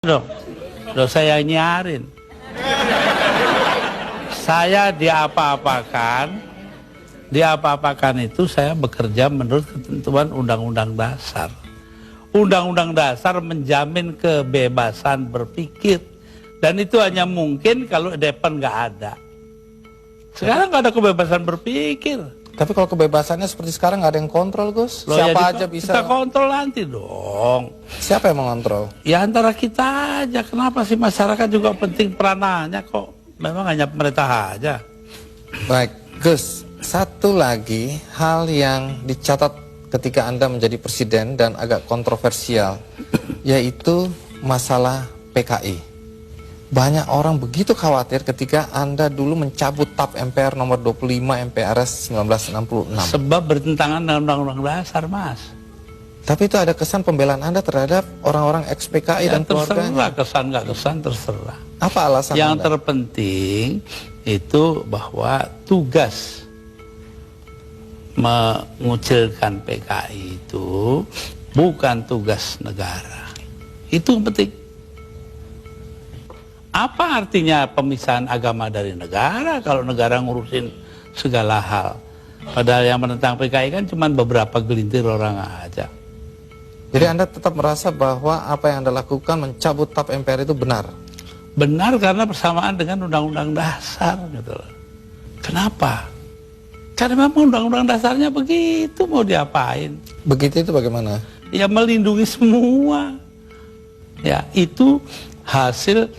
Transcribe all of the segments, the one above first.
dong. Loh, saya nyiarin. Saya diapa-apakan itu saya bekerja menurut ketentuan Undang-Undang Dasar. Undang-Undang Dasar menjamin kebebasan berpikir. Dan itu hanya mungkin kalau depan nggak ada. Sekarang nggak ada kebebasan berpikir. Tapi kalau kebebasannya seperti sekarang nggak ada yang kontrol, Gus. Loh, siapa ya aja bisa. Kita kontrol nanti dong. Siapa yang mengontrol? Ya antara kita aja. Kenapa sih masyarakat juga penting peranannya kok? Memang hanya pemerintah aja. Baik, Gus. Satu lagi hal yang dicatat ketika Anda menjadi presiden dan agak kontroversial, yaitu masalah PKI. Banyak orang begitu khawatir ketika Anda dulu mencabut TAP MPR nomor 25 MPRS 1966. Sebab bertentangan dengan Undang-Undang Dasar, Mas. Tapi itu ada kesan pembelaan Anda terhadap orang-orang ex-PKI Ya, dan keluarganya. terserah, kesan nggak kesan terserah. Apa alasan Yang Anda? terpenting itu bahwa tugas mengucilkan PKI itu bukan tugas negara. Itu yang penting. Apa artinya pemisahan agama dari negara kalau negara ngurusin segala hal? Padahal yang menentang PKI kan cuma beberapa gelintir orang aja. Jadi Anda tetap merasa bahwa apa yang Anda lakukan mencabut TAP MPR itu benar? Benar karena bersamaan dengan Undang-Undang Dasar gitu loh. Kenapa? Karena memang Undang-Undang Dasarnya begitu, mau diapain? Begitu itu bagaimana? Ya melindungi semua. Ya itu hasil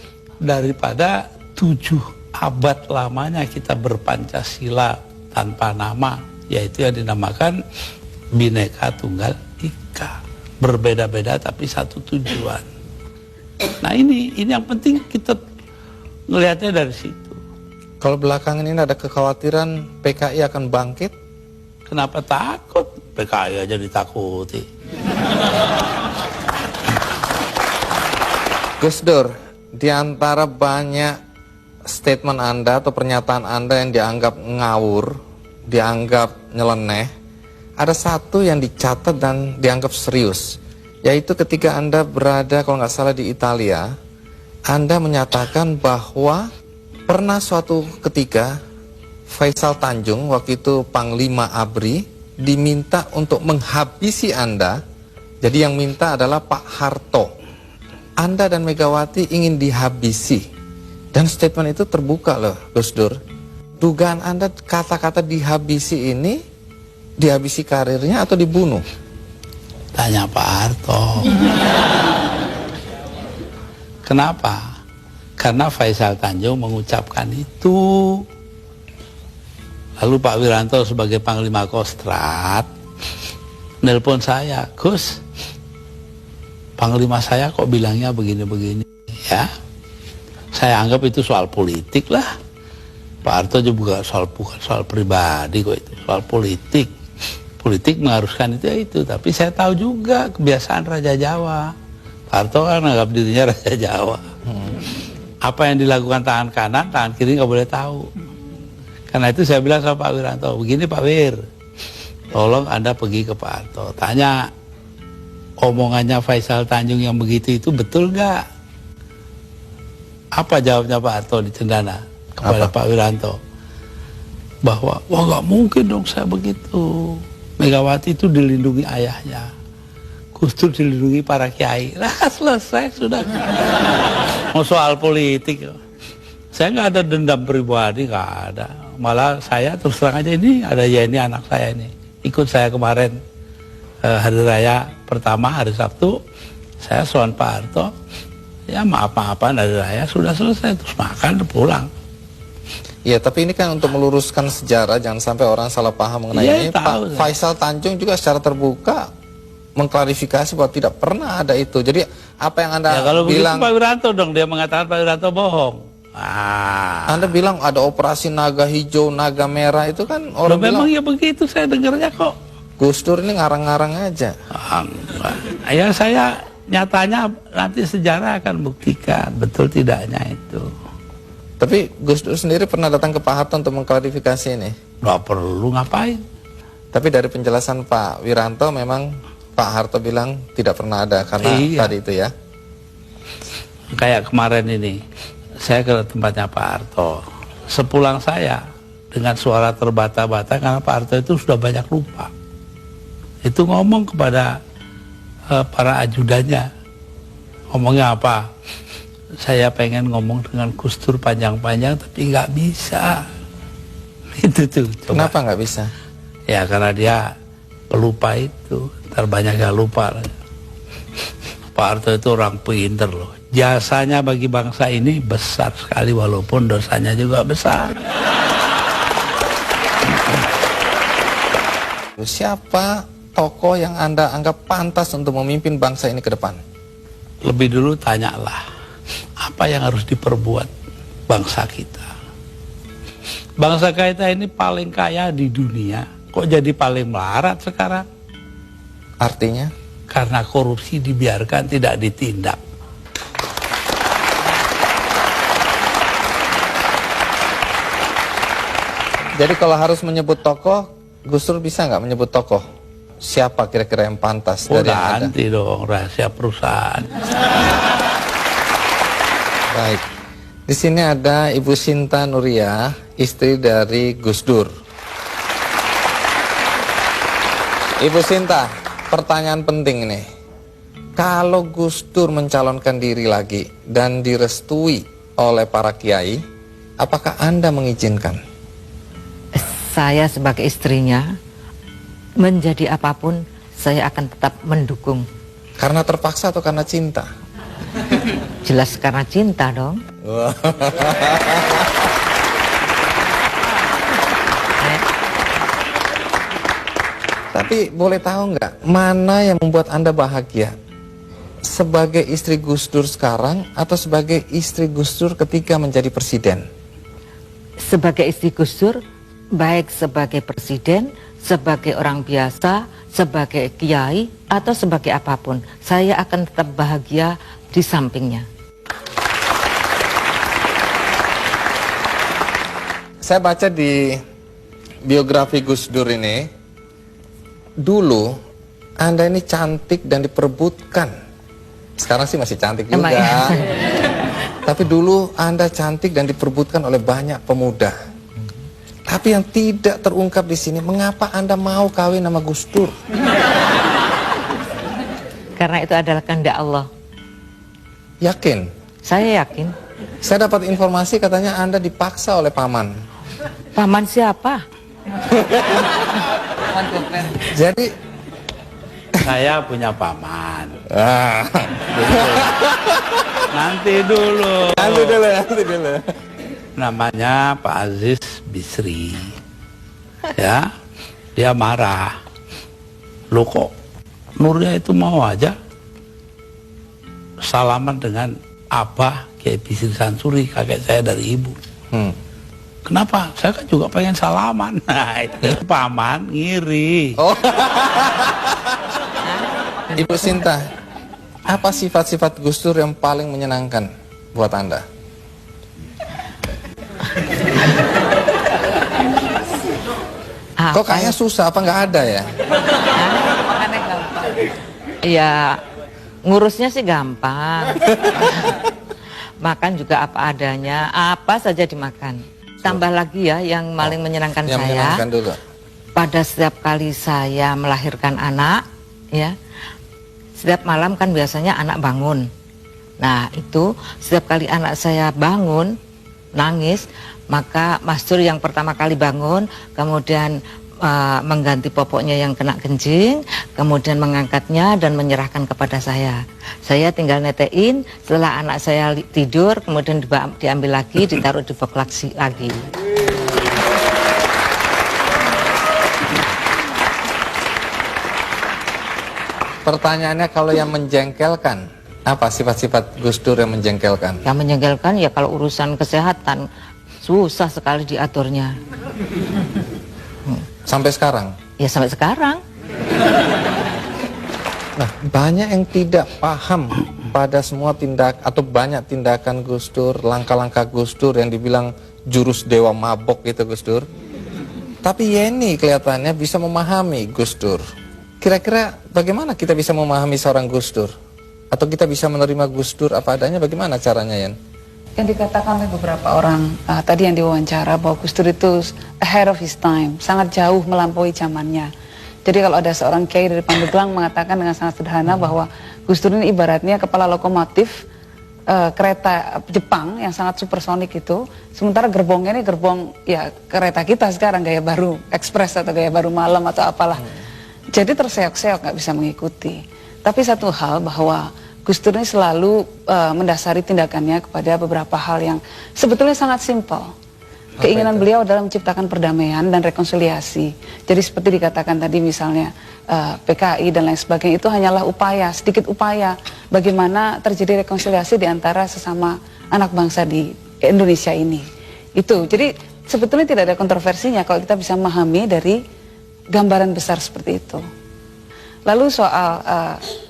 daripada 7 abad lamanya kita berpancasila tanpa nama, yaitu yang dinamakan Bhinneka Tunggal Ika. Berbeda-beda tapi satu tujuan. Nah ini yang penting kita ngelihatnya dari situ. Kalau belakangan ini ada kekhawatiran PKI akan bangkit? Kenapa takut? PKI aja ditakuti. Gus Dur, di antara banyak statement Anda atau pernyataan Anda yang dianggap ngawur, dianggap nyeleneh, ada satu yang dicatat dan dianggap serius, yaitu ketika Anda berada, kalau nggak salah, di Italia. Anda menyatakan bahwa pernah suatu ketika Faisal Tanjung, waktu itu Panglima ABRI, diminta untuk menghabisi Anda. Jadi yang minta adalah Pak Harto. Anda dan Megawati ingin dihabisi. Dan statement itu terbuka loh, Gus Dur. Dugaan Anda kata-kata dihabisi ini, dihabisi karirnya atau dibunuh? Tanya Pak Harto. Kenapa? Karena Faisal Tanjung mengucapkan itu. Lalu Pak Wiranto sebagai Panglima Kostrad nelpon saya, Gus, Panglima saya kok bilangnya begini-begini ya. Saya anggap itu soal politik lah. Pak Harto juga bukan soal pribadi kok, itu soal politik. Politik mengharuskan itu, tapi saya tahu juga kebiasaan Raja Jawa. Pak Harto kan anggap dirinya Raja Jawa. Apa yang dilakukan tangan kanan, tangan kiri nggak boleh tahu. Karena itu saya bilang sama Pak Wiranto, begini Pak Wir, tolong Anda pergi ke Pak Harto, tanya omongannya Faisal Tanjung yang begitu itu betul nggak? Apa jawabnya Pak Harto di Cendana kepada Pak Wiranto? Bahwa, wah nggak mungkin dong saya begitu. Megawati itu dilindungi ayahnya, Gus Dur dilindungi para kiai. Lah selesai sudah. Mau soal politik, saya nggak ada dendam pribadi, nggak ada. Malah saya terus terang aja, ini ada Yeni anak saya ini, ikut saya kemarin hari raya pertama hari Sabtu, saya soal Pak Harto, ya maaf-maafan hari raya sudah selesai, terus makan pulang. Ya, tapi ini kan untuk meluruskan sejarah, jangan sampai orang salah paham mengenai ini. Pak Faisal Tanjung juga secara terbuka mengklarifikasi bahwa tidak pernah ada itu. Jadi apa yang Anda kalau bilang? Pak Wiranto dong, dia mengatakan Pak Wiranto bohong. Anda bilang ada operasi naga hijau, naga merah, itu kan orang memang bilang, ya begitu, saya dengarnya kok. Gus Dur ini ngarang-ngarang aja. Ya saya nyatanya nanti sejarah akan buktikan betul tidaknya itu. Tapi Gus Dur sendiri pernah datang ke Pak Harto untuk mengklarifikasi ini? Nggak perlu ngapain. Tapi dari penjelasan Pak Wiranto memang Pak Harto bilang tidak pernah ada karena tadi itu ya. Kayak kemarin ini, saya ke tempatnya Pak Harto. Sepulang saya, dengan suara terbata-bata, karena Pak Harto itu sudah banyak lupa. Itu ngomong kepada para ajudannya. Ngomongnya apa? Saya pengen ngomong dengan Gus Dur panjang-panjang, tapi nggak bisa. Itu tuh. Coba. Kenapa nggak bisa? Ya karena dia pelupa itu, terbanyak yang lupa. Pak Harto itu orang pinter loh. Jasanya bagi bangsa ini besar sekali walaupun dosanya juga besar. Siapa tokoh yang Anda anggap pantas untuk memimpin bangsa ini ke depan? Lebih dulu tanyalah, apa yang harus diperbuat bangsa kita? Bangsa kita ini paling kaya di dunia, kok jadi paling melarat sekarang? Artinya? Karena korupsi dibiarkan, tidak ditindak. Jadi kalau harus menyebut tokoh, Gus Dur bisa nggak menyebut tokoh? Siapa kira-kira yang pantas dari yang ada? Nanti dong, rahasia perusahaan. Baik. Di sini ada Ibu Sinta Nuria, istri dari Gus Dur. Ibu Sinta, pertanyaan penting nih. Kalau Gus Dur mencalonkan diri lagi dan direstui oleh para kiai, apakah Anda mengizinkan? Saya sebagai istrinya, menjadi apapun, saya akan tetap mendukung. Karena terpaksa atau karena cinta? Jelas karena cinta dong. Tapi boleh tahu nggak, mana yang membuat Anda bahagia? Sebagai istri Gus Dur sekarang atau sebagai istri Gus Dur ketika menjadi presiden? Sebagai istri Gus Dur, baik sebagai presiden, sebagai orang biasa, sebagai kiai, atau sebagai apapun, saya akan tetap bahagia di sampingnya. Saya baca di biografi Gus Dur ini, dulu Anda ini cantik dan diperebutkan. Sekarang sih masih cantik juga. Tapi dulu Anda cantik dan diperebutkan oleh banyak pemuda. Tapi yang tidak terungkap di sini, mengapa Anda mau kawin sama Gus Dur? Karena itu adalah kehendak Allah. Yakin? Saya yakin. Saya dapat informasi katanya Anda dipaksa oleh paman. Paman siapa? Jadi Saya punya paman. ah. Nanti dulu. Nanti dulu. Namanya Pak Aziz Bisri. Ya, dia marah. Loh kok Nurnya itu mau aja salaman dengan Abah Kiai Bisri Sansuri, kakek saya dari ibu. Kenapa? Saya kan juga pengen salaman. Nah, itu paman ngiri. Oh. Ibu Sinta, apa sifat-sifat Gus Dur yang paling menyenangkan buat Anda? Kok kayaknya susah, apa nggak ada ya? Ya, ngurusnya sih gampang. Makan juga apa adanya, apa saja dimakan. Tambah lagi ya, yang paling menyenangkan Yang saya, menyenangkan dulu. pada setiap kali saya melahirkan anak, ya, setiap malam kan biasanya anak bangun. Nah itu setiap kali anak saya bangun nangis, maka Mas Dur yang pertama kali bangun, kemudian mengganti popoknya yang kena kencing, kemudian mengangkatnya dan menyerahkan kepada saya. Saya tinggal netein, setelah anak saya tidur, kemudian diambil lagi, ditaruh di box lagi. Pertanyaannya, kalau yang menjengkelkan, apa sifat-sifat Gus Dur yang menjengkelkan? Yang menjengkelkan ya kalau urusan kesehatan susah sekali diaturnya. Sampai sekarang? Ya sampai sekarang. Nah, banyak yang tidak paham pada semua tindak atau banyak tindakan Gus Dur, langkah-langkah Gus Dur yang dibilang jurus dewa mabok gitu Gus Dur. Tapi Yeni kelihatannya bisa memahami Gus Dur. Kira-kira bagaimana kita bisa memahami seorang Gus Dur? Atau kita bisa menerima Gus Dur apa adanya, bagaimana caranya, Yan? Yang dikatakan oleh beberapa orang tadi yang diwawancara bahwa Gus Dur itu ahead of his time, sangat jauh melampaui zamannya. Jadi kalau ada seorang kiai dari Pandeglang mengatakan dengan sangat sederhana bahwa Gus Dur ini ibaratnya kepala lokomotif kereta Jepang yang sangat supersonik itu, sementara gerbongnya ini gerbong ya kereta kita sekarang gaya baru ekspres atau gaya baru malam atau apalah. Jadi terseok-seok nggak bisa mengikuti. Tapi satu hal bahwa Gus Dur ini selalu mendasari tindakannya kepada beberapa hal yang sebetulnya sangat simpel. Keinginan beliau adalah menciptakan perdamaian dan rekonsiliasi. Jadi seperti dikatakan tadi misalnya PKI dan lain sebagainya itu hanyalah upaya, sedikit upaya bagaimana terjadi rekonsiliasi di antara sesama anak bangsa di Indonesia ini. Itu. Jadi sebetulnya tidak ada kontroversinya kalau kita bisa memahami dari gambaran besar seperti itu. Lalu soal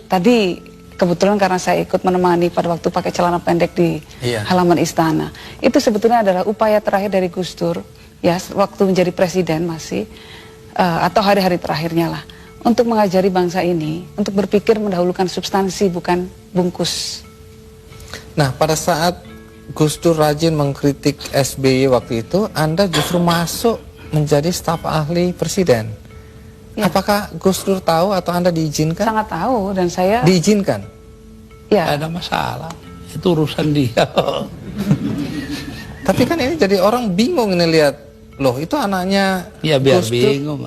tadi kebetulan karena saya ikut menemani pada waktu pakai celana pendek di halaman istana. Itu sebetulnya adalah upaya terakhir dari Gus Dur, ya waktu menjadi presiden masih, atau hari-hari terakhirnya lah, untuk mengajari bangsa ini, untuk berpikir mendahulukan substansi bukan bungkus. Nah, pada saat Gus Dur rajin mengkritik SBY waktu itu, Anda justru masuk menjadi staf ahli presiden. Ya. Apakah Gus Dur tahu atau Anda diizinkan? Sangat tahu dan saya diizinkan. Ya. Tidak ada masalah. Itu urusan dia. Tapi kan ini jadi orang bingung ini lihat. Loh, itu anaknya ya biar Gus Dur. bingung.